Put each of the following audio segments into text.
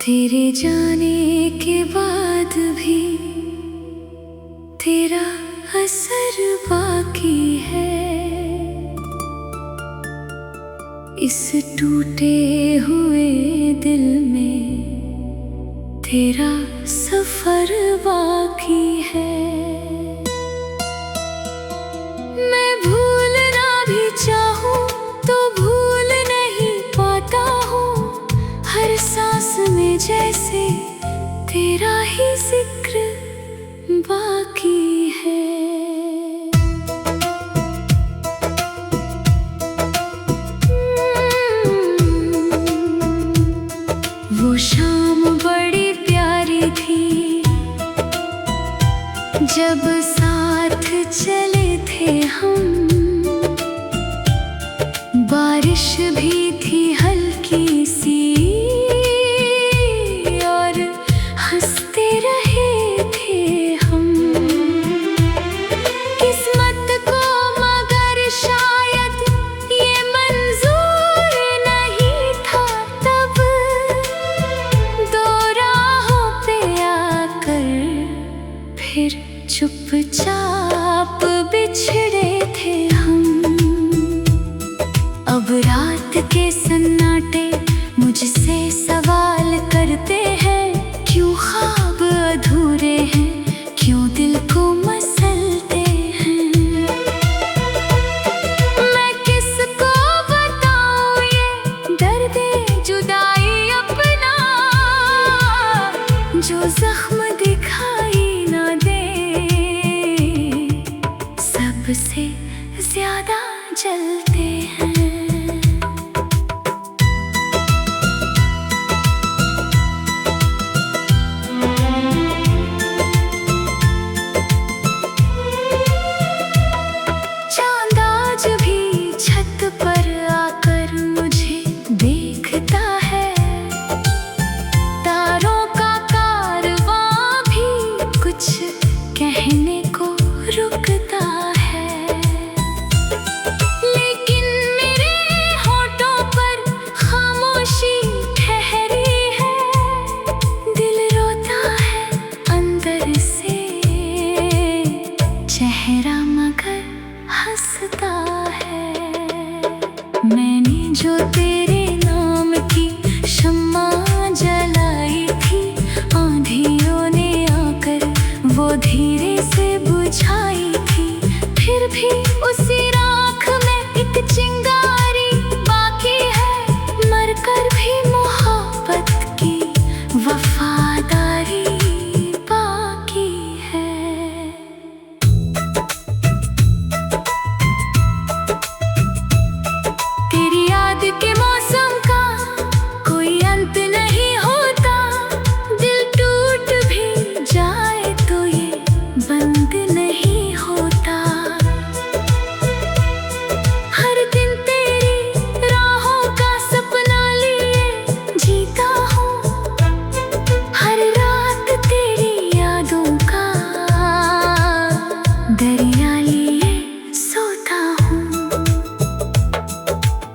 तेरे जाने के बाद भी तेरा असर बाकी है। इस टूटे हुए दिल में तेरा सफर बाकी है। मैं भूलना भी चाहूं तो भूल नहीं पाता हूँ। हर सांस में जैसे तेरा ही जिक्र बाकी है। वो शाम बड़ी प्यारी थी जब साथ चले थे हम। बारिश भी थी हल्की सी और हंसते रहे थे हम। किस्मत को मगर शायद ये मंजूर नहीं था तब। दो राहों पे आकर फिर चुपचाप बिछड़े थे हम। अब रात के सन्नाटे मुझसे सवाल करते हैं, क्यों ख्वाब अधूरे हैं, क्यों दिल को मसलते हैं। मैं किसको बताऊं ये दर्द जुदाई अपना, जो जख्म दिखाई ना दे सबसे ज्यादा जलते हैं। चांद आज भी छत पर आकर मुझे देखता है। तारों का कारवां भी कुछ कहने को रुकता है। लेकिन मेरे होठों पर खामोशी ठहरी है। दिल रोता है अंदर से, चेहरा मगर हंसता है। मैंने जो तेरे नाम की शम्मा जलाई थी, आंधियों ने आकर वो धीरे से बुझाई थी। फिर भी उसी राख में एक चिंगारी बाकी है। मरकर भी मोहब्बत की वफादारी बाकी है। तेरी याद के मौसम का कोई अंत नहीं होता। दिल टूट भी जाए तो ये बंद नहीं होता। हर दिन तेरी राहों का सपना लिए जीता हूँ। हर रात तेरी यादों का दरिया लिए सोता हूँ।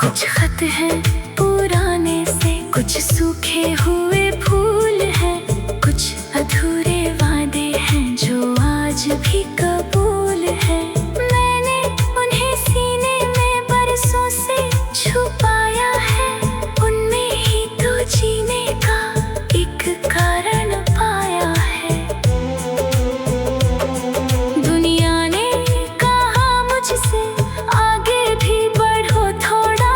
कुछ खत हैं पुराने से, कुछ सूखे हुए फूल हैं, कुछ अधूरे वादे हैं जो आज भी कबूल है। मैंने उन्हें सीने में बरसों से छुपाया है। उनमें ही तो जीने का एक कारण पाया है। दुनिया ने कहा मुझसे आगे भी बढ़ो थोड़ा।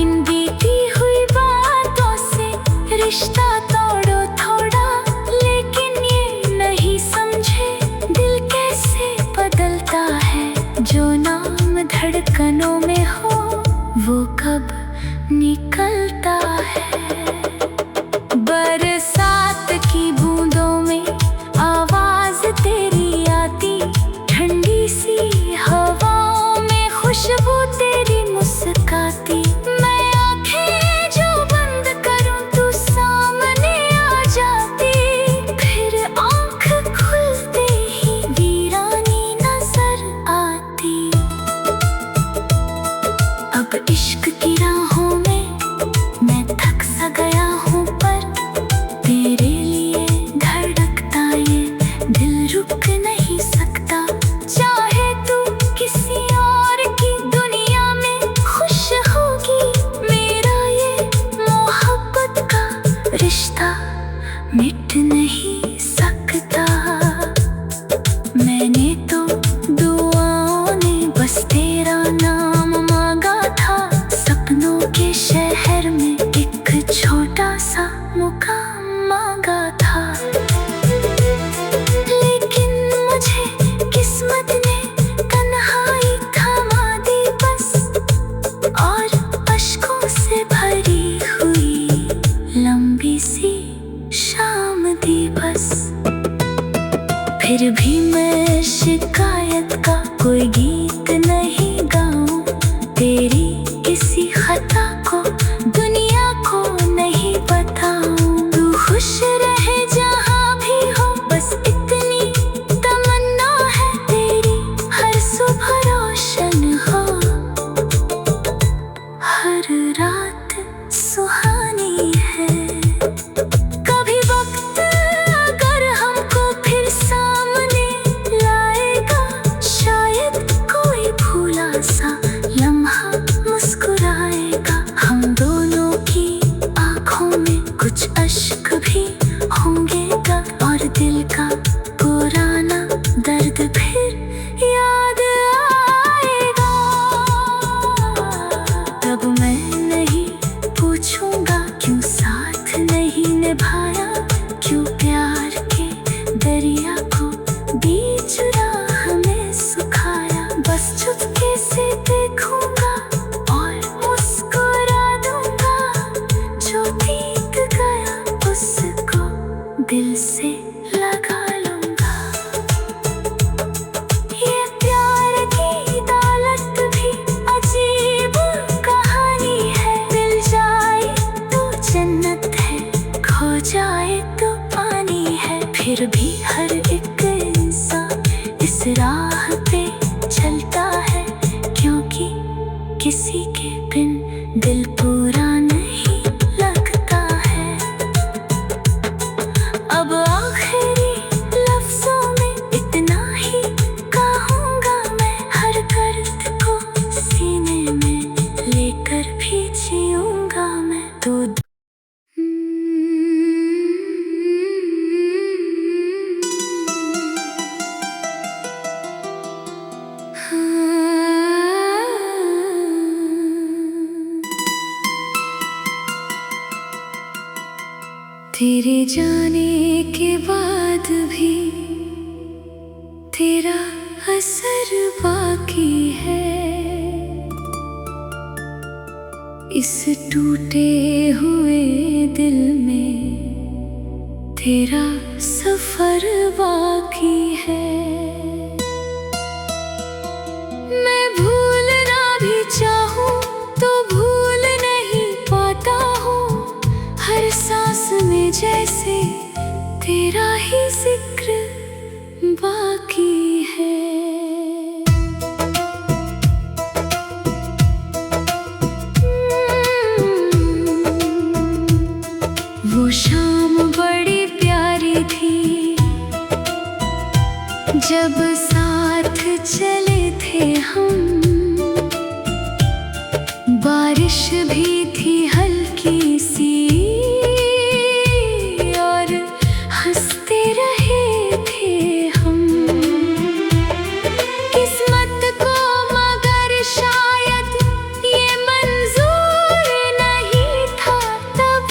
इन बीती हुई बातों से रिश्ता तोड़ो थोड़ा। लेकिन ये नहीं समझे दिल कैसे बदलता है। जो नाम धड़कनों में हो वो कब निकलता है। बरसात की बूंदों में आवाज तेरी आती, ठंडी सी हवाओं में खुशबू तेरी मुस्काती। मैं आंखें जो बंद करूं तू सामने मिट नहीं सकता। मैंने तो दुआओं ने बस तेरा नाम मांगा था। सपनों के शहर में एक छोटा सा मुकाम मांगा था। लेकिन मुझे किस्मत ने तन्हाई थमा दी बस, और अश्कों से भरी हुई लंबी सी शाम दी बस। फिर भी मैं शिकायत का कोई गीत नहीं गाऊं, तेरी किसी खता को दुनिया को नहीं बताऊं। तू खुश रहे जहां भी हो, बस इतनी तमन्ना है तेरी। हर सुबह रोशन हो, हर रात सुहानी है। कभी वक्त अगर हमको फिर सामने लाएगा, शायद कोई भूला सा लम्हा मुस्कुराएगा। हम दोनों की आंखों में कुछ अश्क भी होंगे तब, और दिल का पुराना दर्द फिर याद आएगा। तब मैं नहीं पूछूंगा क्यों साथ नहीं निभाया, क्यों प्यार के दरिया को बीच राह में सुखाया। बस चुपके से देखूंगा और मुस्कुरा दूंगा, जो बीत गया उसको दिल से लगा लूंगा। ये प्यार की दौलत भी अजीब कहानी है। मिल जाए तो जन्नत है, खो जाए तो पानी है। फिर भी हर एक इंसान इस राह पे चलता है, क्योंकि किसी के बिन दिल पूरा नहीं लगता है। अब आखिरी लफ्जों में इतना ही कहूँगा मैं, हर दर्द को सीने में लेकर भी जीऊँगा मैं। तो तेरे जाने के बाद भी तेरा असर बाकी है। इस टूटे हुए दिल में तेरा सफर बाकी है। मैं भूलना भी चाहूं तो भूल नहीं पाता हूँ। हर सांस में जैसे तेरा ही जिक्र बाकी है। वो शाम बड़ी प्यारी थी, जब साथ चले थे हम। बारिश भी थी हल्की सी, और हंसते रहे थे हम। किस्मत को मगर शायद ये मंजूर नहीं था तब,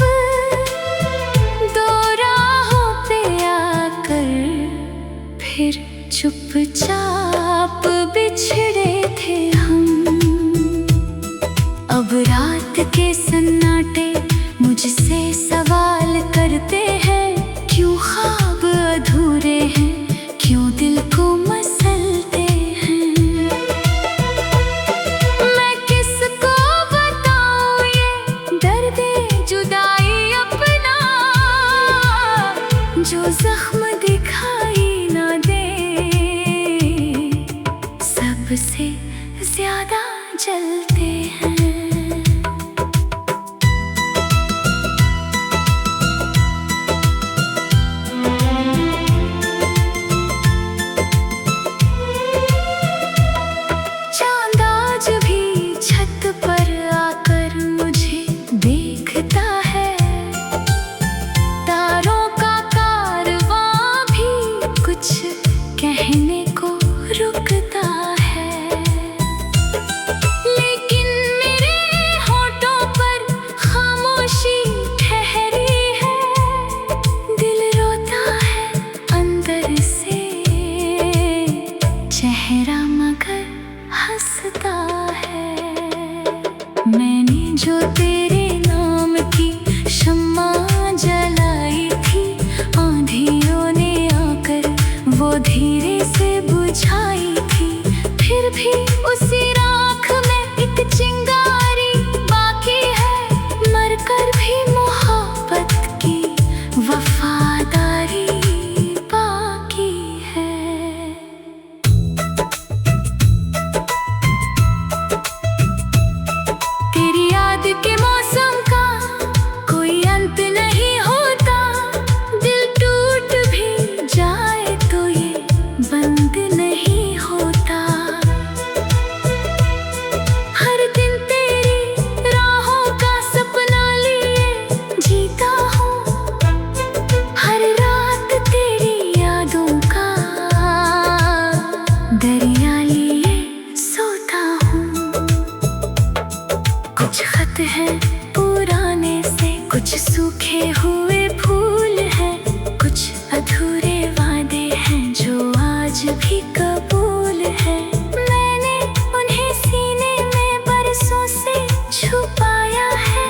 सूखे हुए फूल हैं, कुछ अधूरे वादे हैं जो आज भी कबूल है। मैंने उन्हें सीने में बरसों से छुपाया है,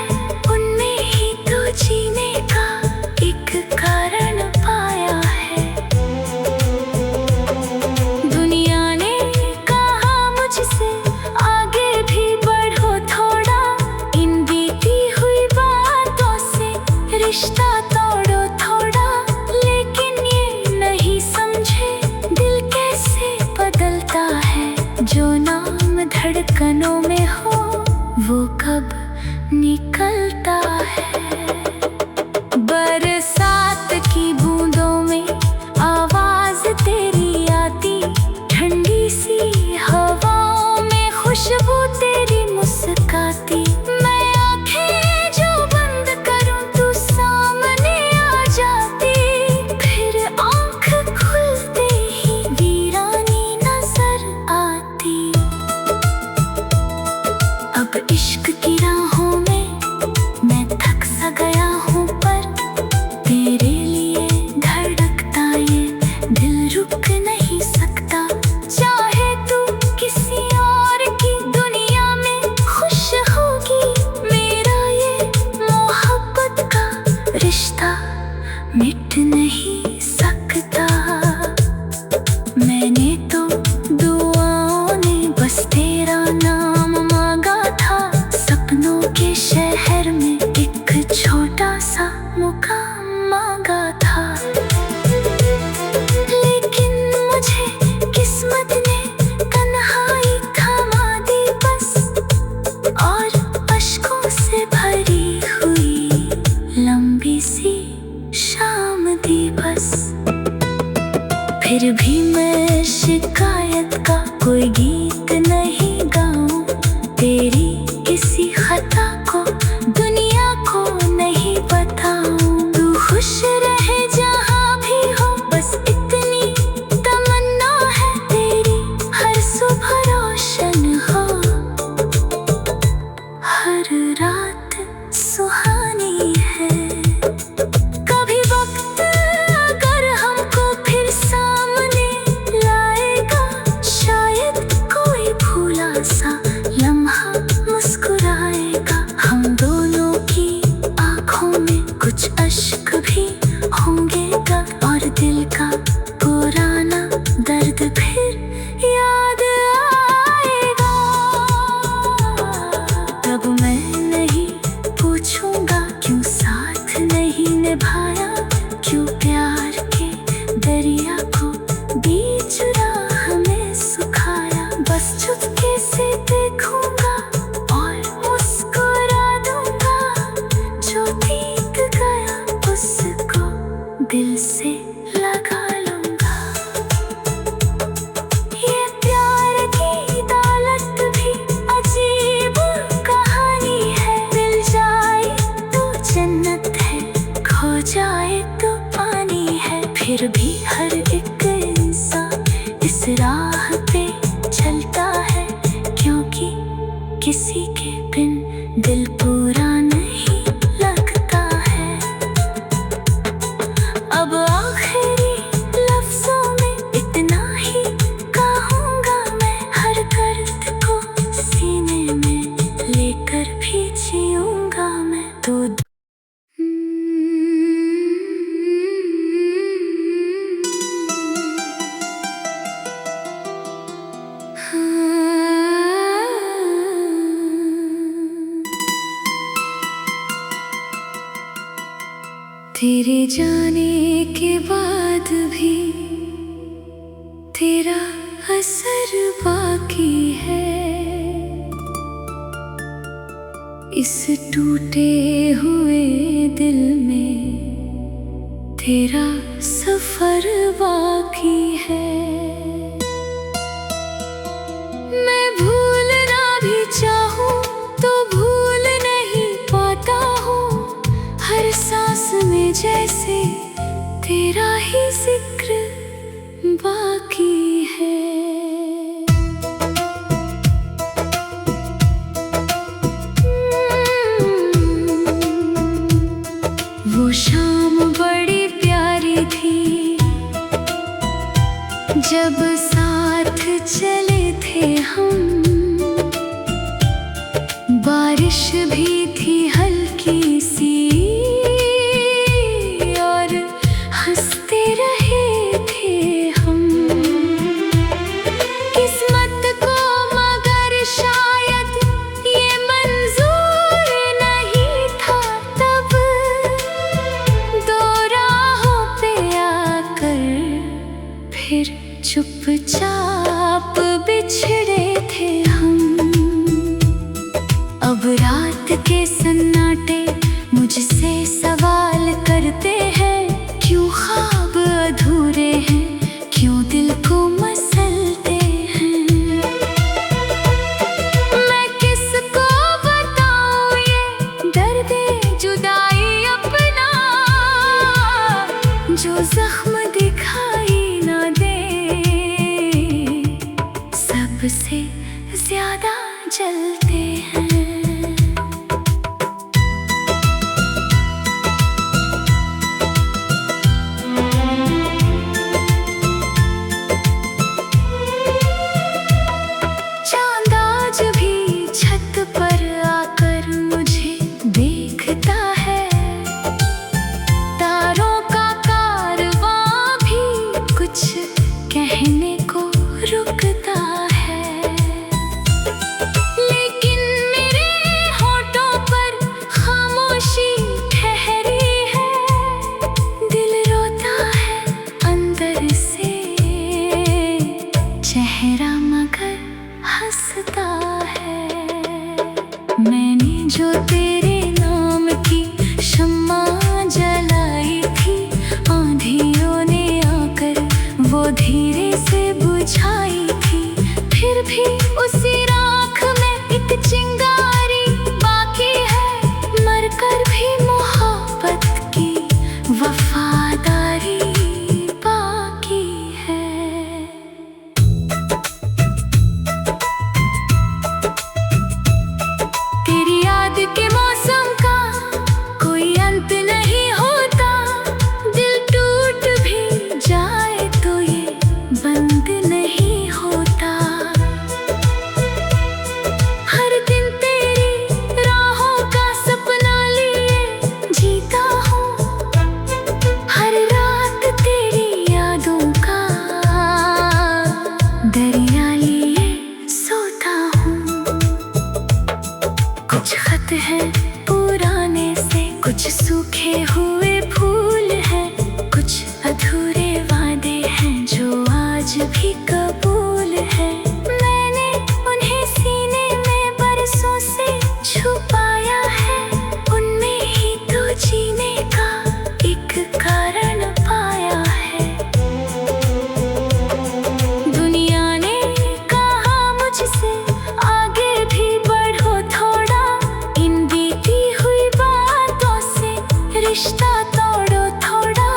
उनमें ही तो जीने का एक कारण पाया है। दुनिया ने कहा मुझसे आगे भी बढ़ो थोड़ा, इन बीती हुई बातों से रिश्ता तोड़ो थोड़ा। लेकिन ये नहीं समझे दिल कैसे बदलता है, जो नाम धड़कनों में हो वो कब निकलता है। बरसात की बूंदों में आवाज तेरी आती, ठंडी सी हवाओं में खुशबू तेरी मुस्काती। मैं आंखें जो बंद करूं तू सामने आ जाती, फिर आंख खुलते ही वीरानी नजर आती। अब इश्क की राहों में मैं थक सा गया हूँ, पर तेरे लिए धड़कता ये दिल रुक नहीं सकता। चाहे तू किसी और की दुनिया में खुश होगी, मेरा ये मोहब्बत का रिश्ता मिट नहीं सकता। मैंने तो दुआओं ने बस तेरा नाम मांगा था, सपनों के शहर में एक छोटा सा मुकाम मांगा था। लेकिन मुझे किस्मत ने तन्हाई थमा दी बस, और अश्कों से भरी हुई लंबी सी शाम दी बस। फिर भी मैं शिकायत का कोई गीत नहीं गाऊं, तेरी किसी खता को दुनिया को नहीं बताऊं। तू खुश रहे जहाँ भी हो, बस इतनी तमन्ना है तेरी, हर सुबह रोशन हो, हर रात सुहानी है। कभी वक्त अगर हमको फिर सामने लाएगा, शायद कोई भूला सा लम्हा मुस्कुराएगा। हम दोनों की आंखों में कुछ अश्क भी होंगे तब, और दिल का पुराना दर्द फिर याद आएगा। तब मैं नहीं पूछूंगा क्यों साथ नहीं निभाया, क्यों प्यार के दरिया को बीच राह में सुखाया। बस चुपके से देखूंगा और मुस्कुरा दूंगा, जो बीत गया उसको दिल से लगा लूंगा। ये प्यार की दौलत भी अजीब कहानी है, मिल जाए तो जन्नत है, खो जाए तो पानी है। फिर भी हर एक इंसान इस राह पे चलता है, क्योंकि किसी के बिन दिल पूरा नहीं लगता है। अब आखिरी लफ्जों में इतना ही कहूँगा मैं, हर दर्द को सीने में लेकर भी जीऊँगा मैं। तो तेरे जाने के बाद भी तेरा असर बाकी है, इस टूटे हुए दिल में तेरा सफर बाकी है। मैं भूलना भी चाहूं तो भूल नहीं पाता हूँ, हर सांस में जैसे तेरा ही जिक्र बाकी है। वो शाम बड़ी प्यारी थी जब साथ चले थे हम। बारिश भी थी हल्की सी और हंसते रहे थे हम। किस्मत को मगर शायद ये मंजूर नहीं था तब, दो राहों पे आकर फिर चुपचाप बिछड़े थे हम। अब रात के सन्नाटे मुझसे सवाल करते हैं, क्यों ख्वाब अधूरे हैं, क्यों दिल को मसलते हैं। मैं किसको बताऊं ये दर्दे जुदाई अपना, जो जख्म दिखाई ना दे, सबसे ज्यादा जलते हैं। कहने को रुकता है, लेकिन मेरे होठों पर खामोशी ठहरी है। दिल रोता है अंदर से, चेहरा मगर हंसता है। मैंने जो तेरे नाम की शम्मा जलाई थी, आंधियों ने आकर वो धीरे से बुझाई थी। फिर भी उसी राख में एक चिंगारी बाकी है, मरकर भी मोहब्बत की वफादारी बाकी है। तेरी याद के मौसम का कोई अंत नहीं होता, दिल टूट भी जाए तो ये बंद नहीं होता। हर दिन तेरी राहों का सपना लिए जीता हूँ, हर रात तेरी यादों का दरिया लिए सोता हूँ। कुछ खत है पुराने से, कुछ सूखे हुए फूल हैं, कुछ अधूरे वादे हैं जो आज भी कबूल है। मैंने उन्हें सीने में बरसों से छुपाया है, उनमें ही तो जीने का एक कारण पाया है। दुनिया ने कहा मुझसे आगे भी बढ़ो थोड़ा, इन बीती हुई बातों से रिश्ता तोड़ो थोड़ा।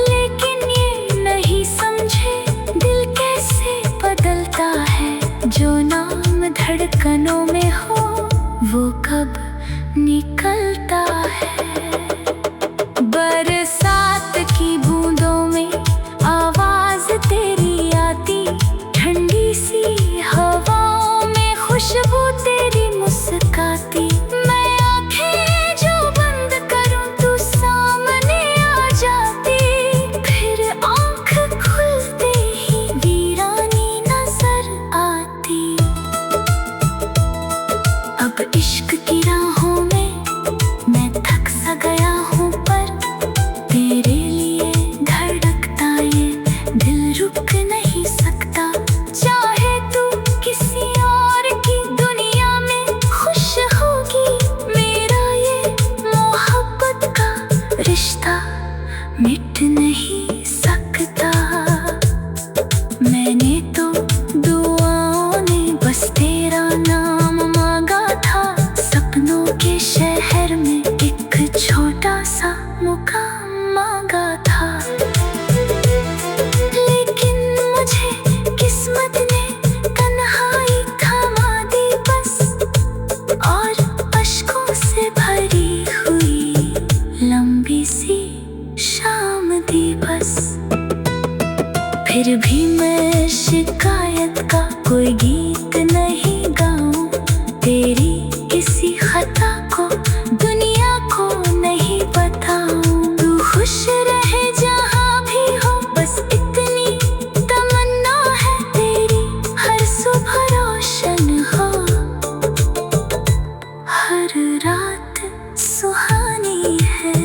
लेकिन ये नहीं समझे दिल कैसे बदलता है, जो नाम धड़कनों में हो वो कब निकलता है। बरसात की बूंदों में आवाज तेरी आती, ठंडी सी हवाओं में खुशबू तेरी मुस्काती। मैं आंखें जो बंद करूं तू सामने आ जाती, फिर आंख खुलते ही वीरानी नजर आती। अब इश्क की राहों में मैं थक सा गया हूँ, पर तेरे लिए धड़कता ये दिल रुक नहीं सकता। चाहे तू किसी और की दुनिया में खुश होगी, मेरा ये मोहब्बत का रिश्ता मिट नहीं सकता। मैंने तो दुआओं में बस तेरा नाम मांगा था, सपनों के शहर में एक छोटा सा मुकाम मांगा था। लेकिन मुझे किस्मत ने तन्हाई थमा दी बस, और अश्कों से भरी हुई लंबी सी शाम दी बस। फिर भी मैं शिकायत का कोई गीत नहीं गाऊं, तेरी किसी खता को दुनिया को नहीं बताऊं। तू खुश रहे जहाँ भी हो, बस इतनी तमन्ना है तेरी। हर सुबह रोशन हो, हर रात सुहानी है।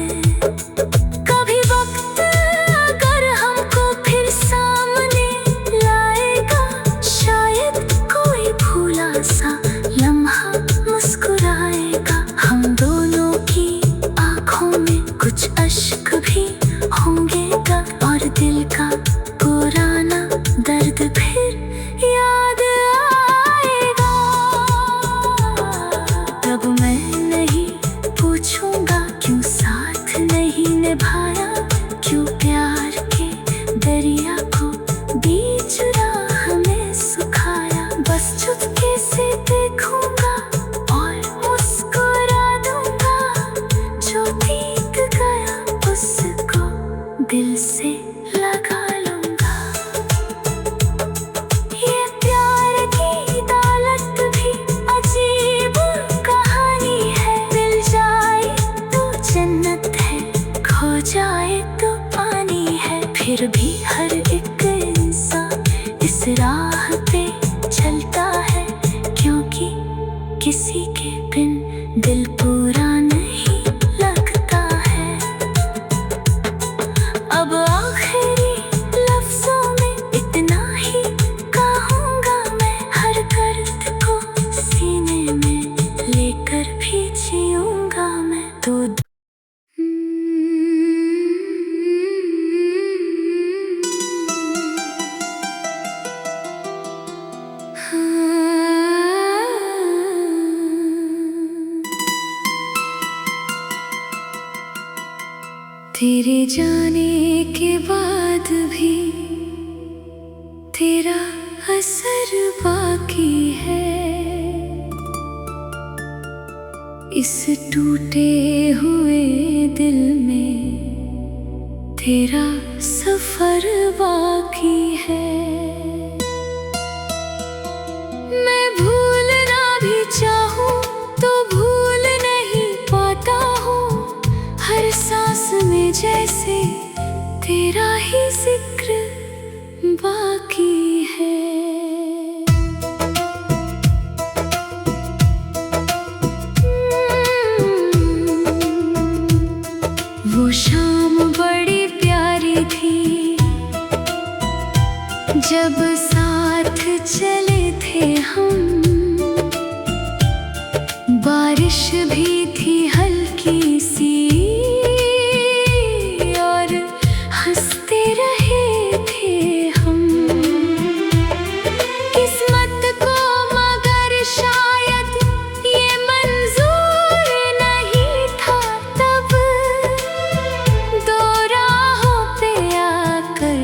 कभी वक्त अगर हमको फिर सामने लाएगा, शायद कोई भूला सा लम्हा मुस्कुराएगा। हम दोनों की आँखों में कुछ अश्क भी होंगे तब, और दिल का पुराना दर्द फिर याद आएगा। तब मैं नहीं पूछूंगा क्यों साथ नहीं निभाया, क्यों प्यार के दरिया को बीच राह में सुखाया। बस चुपके से देखूंगा और मुस्कुरा दूंगा, जो बीत गया उसको दिल से लगा लूंगा। ये प्यार की दौलत भी अजीब कहानी है। मिल जाए तो जन्नत है, खो जाए तो पानी है। फिर भी हर एक इंसान इस राह पे चलता है, क्योंकि किसी के बिन दिल पूरा नहीं लगता है। अब आखिरी लफ्जों में इतना ही कहूँगा मैं, हर दर्द को सीने में लेकर भी जीऊँगा मैं। तो तेरे जाने के बाद भी तेरा असर बाकी है। इस टूटे हुए दिल में तेरा सफर बाकी है। मैं भूलना भी चाहूँ तो भूल नहीं पाता हूँ। हर सांस में जैसे तेरा ही जिक्र बाकी है। वो शाम बड़ी प्यारी थी, जब साथ चले थे हम। बारिश भी थी हल्की सी, और हंसते रहे थे हम। किस्मत को मगर शायद ये मंजूर नहीं था तब, दो राहों पे आकर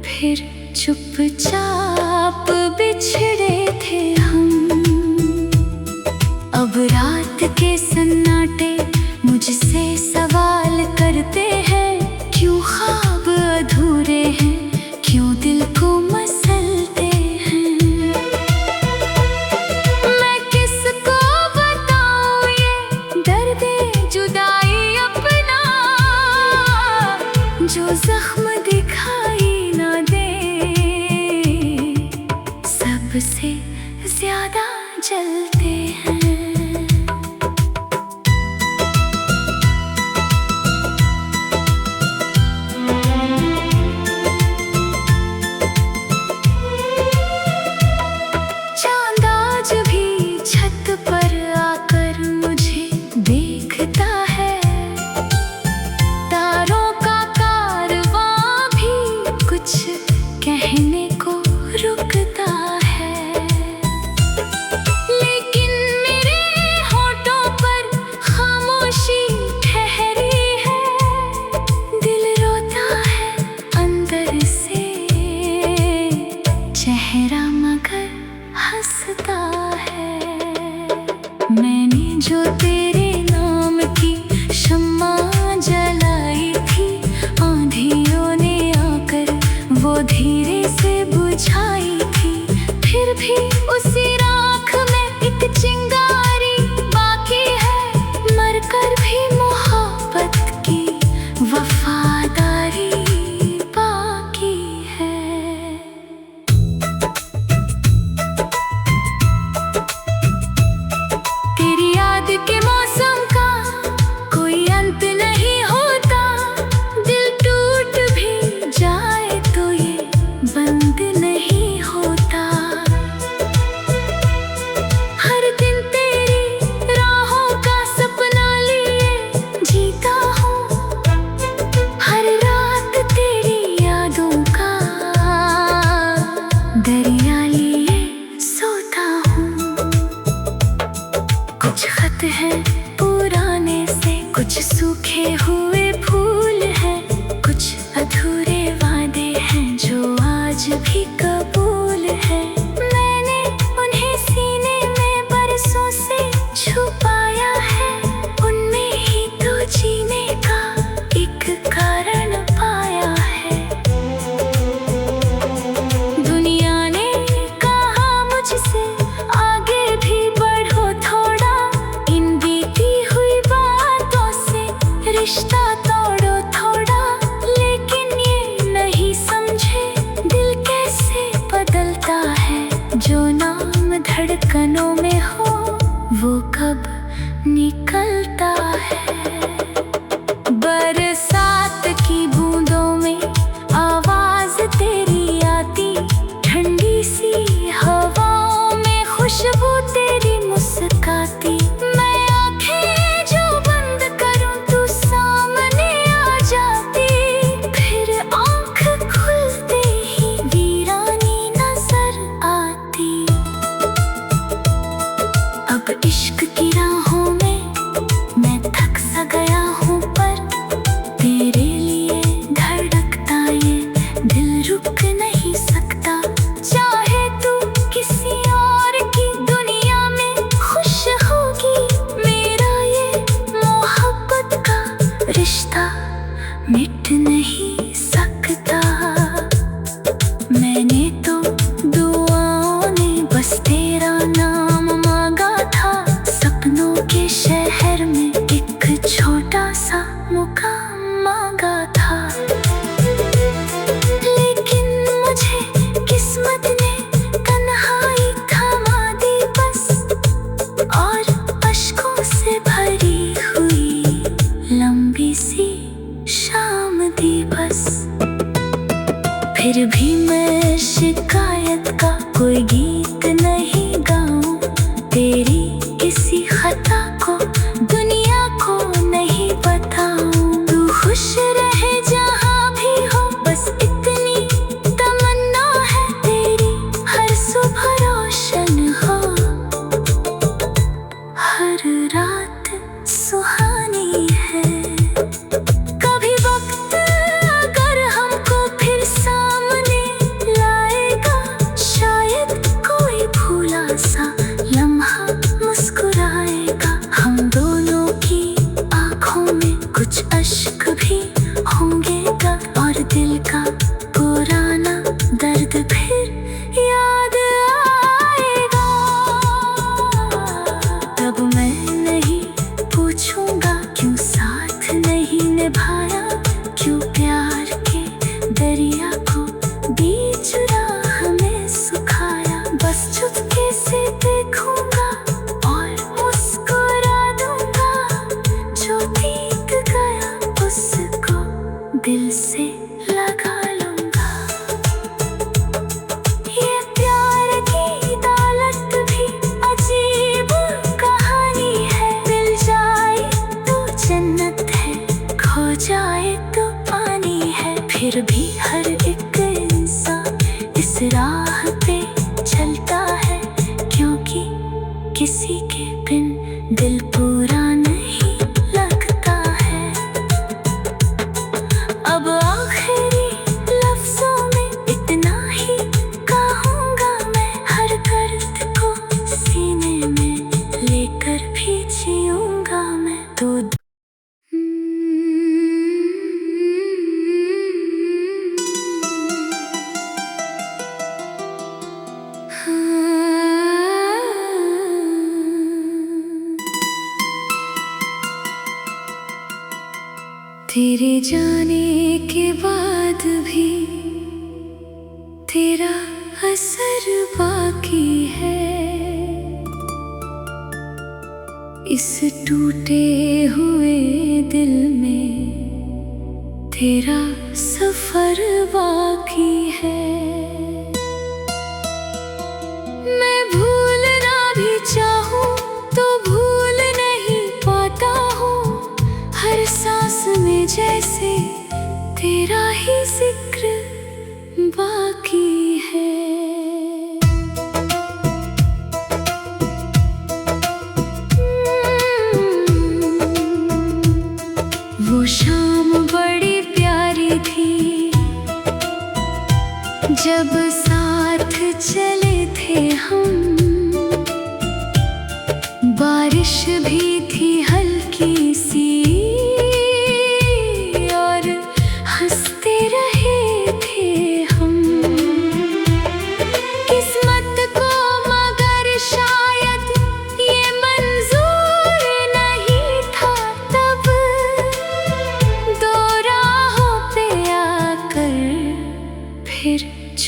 फिर चुपचाप बिछड़े थे हम। अब रात के सन्नाटे मुझसे सवाल करते हैं, क्यों ख्वाब अधूरे हैं, क्यों दिल को मसलते हैं। मैं किसको बताऊं ये दर्द जुदाई अपना, जो जख्म दिखाई ना दे, सबसे ज्यादा जलते हैं। देखता है तारों का कारवां सोचा तोड़ो थोड़ा, लेकिन ये नहीं समझे दिल कैसे बदलता है। जो नाम धड़कनों में हो वो कब निकलता है। बरसात की बूंदों में आवाज तेरी आती, ठंडी सी हवाओं में खुशबू तेरी मुस्काती। मैं आंखें जो बंद करूं तू सामने आ जाती, फिर आंख खुलते ही वीरानी नजर आती। अब इश्क की राहों में मैं थक सा गया हूँ, पर तेरे लिए धड़कता ये दिल रुक नहीं सकता। चाहे तू किसी और की दुनिया में खुश होगी, मेरा ये मोहब्बत का रिश्ता मिट नहीं सकता। मैंने तो दुआओं ने बस तेरा नाम मांगा था, सपनों के शहर में एक छोटा सा मुकाम मांगा था। लेकिन मुझे किस्मत ने तन्हाई थमा दी बस, और अश्कों से भरी हुई लंबी सी शाम दी बस। फिर भी मैं शिकायत का कोई गीत नहीं गाऊं, तेरी किसी खता को दुनिया को नहीं बताऊं। तू खुश रहे जहाँ भी हो, बस इतनी तमन्ना है तेरी हर सुबह रोशन हो, हर रात सुहानी है। कभी वक्त अगर हमको फिर सामने लाएगा, शायद कोई भूला सा लम्हा मुस्कुराएगा। हम दोनों की आँखों में कुछ अश्क भी होंगे गा, और दिल का पुराना दर्द फिर याद आएगा। तब मैं नहीं पूछूंगा क्यों साथ नहीं निभाया, क्यों प्यार के दरिया को बीच राह में सुखाया। बस चुपके से देखूंगा और मुस्कुरा दूंगा, जो बीत गया उसको दिल से लगा लूंगा। ये प्यार की दौलत भी अजीब कहानी है, मिल जाए तो जन्नत है, खो जाए तो पानी है। फिर भी हर एक इंसान इस राह पे चलता है, क्योंकि किसी के बिन दिल पूरा नहीं लगता है। अब आखिरी लफ्जों में इतना ही कहूँगा मैं, हर दर्द को सीने में लेकर भी जीऊँगा मैं। तो तेरे जाने के बाद भी तेरा असर बाकी है, इस टूटे हुए दिल में तेरा सफर बाकी है। मैं भूलना भी चाहूँ तो भूल नहीं पाता हूँ, हर सांस में जैसे तेरा ही जिक्र बाकी है। वो शाम बड़ी प्यारी थी जब साथ चले थे हम, बारिश भी थी हल्की सी और हंसते रहे थे हम।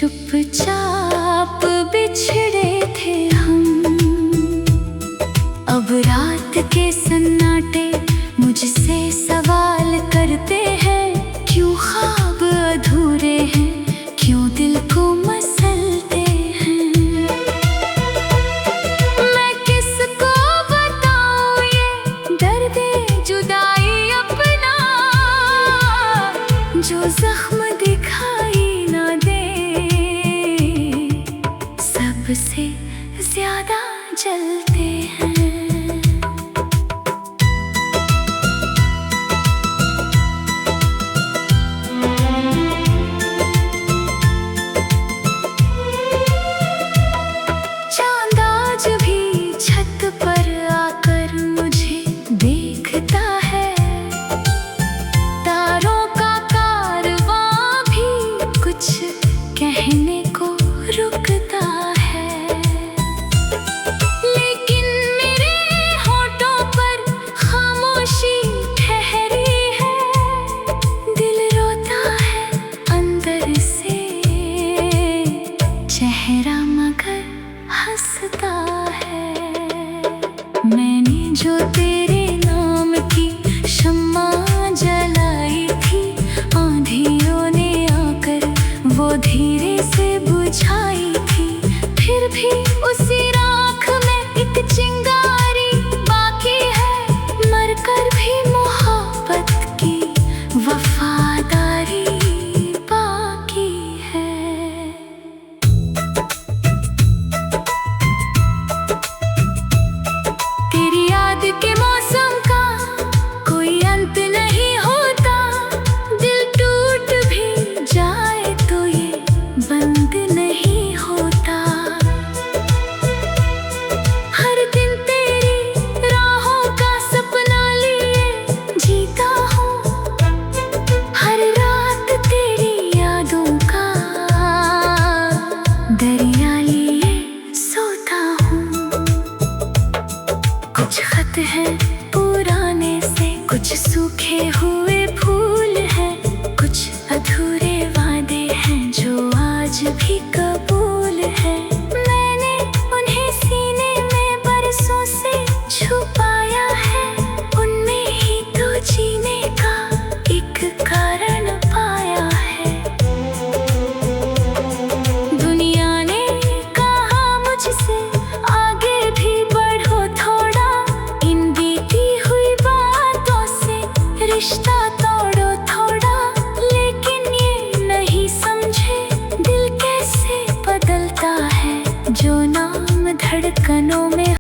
चुपचाप बिछड़े थे हम। अब रात के सन्नाटे मुझसे सवाल करते हैं, क्यों ख्वाब अधूरे हैं, क्यों दिल को मसलते हैं। मैं किसको बताऊं ये दर्द-ए जुदाई अपना, जो जख्म दिखाई ना दे, सबसे ज्यादा जलते हैं। चांद आज भी छत पर आकर मुझे देखता है, तारों का कारवां भी कुछ कहने को रुकता है। लेकिन मेरे होठों पर खामोशी ठहरी है, दिल रोता है अंदर से, चेहरा मगर हंसता है। मैंने जो तेरे नाम की शम्मा जलाई थी, आंधियों ने आकर वो धीरे से बुझाई थी, फिर भी उसी राख में एक चिंगारी बाकी है, मरकर भी मोहब्बत की वफादारी बाकी है। तेरी याद के मौसम का कोई अंत नहीं होता, दिल टूट भी जाए तो ये बंद नहीं होता। हर दिन तेरी राहों का सपना लिए जीता हूँ, हर रात तेरी यादों का दरिया लिए सोता हूँ। कुछ खत हैं पुराने से, कुछ सूखे हुए फूल हैं, कुछ अधूरे वादे हैं जो आज भी कबूल है। मैंने उन्हें सीने में बरसों से छुपाया है, उनमें ही तो जीने का एक कारण पाया है। दुनिया ने कहा मुझसे आगे भी बढ़ो थोड़ा, इन बीती हुई बातों से रिश्ता तोड़ो थोड़ा, लेकिन ये नहीं समझे दिल कैसे बदलता है, जो नाम धड़कनों में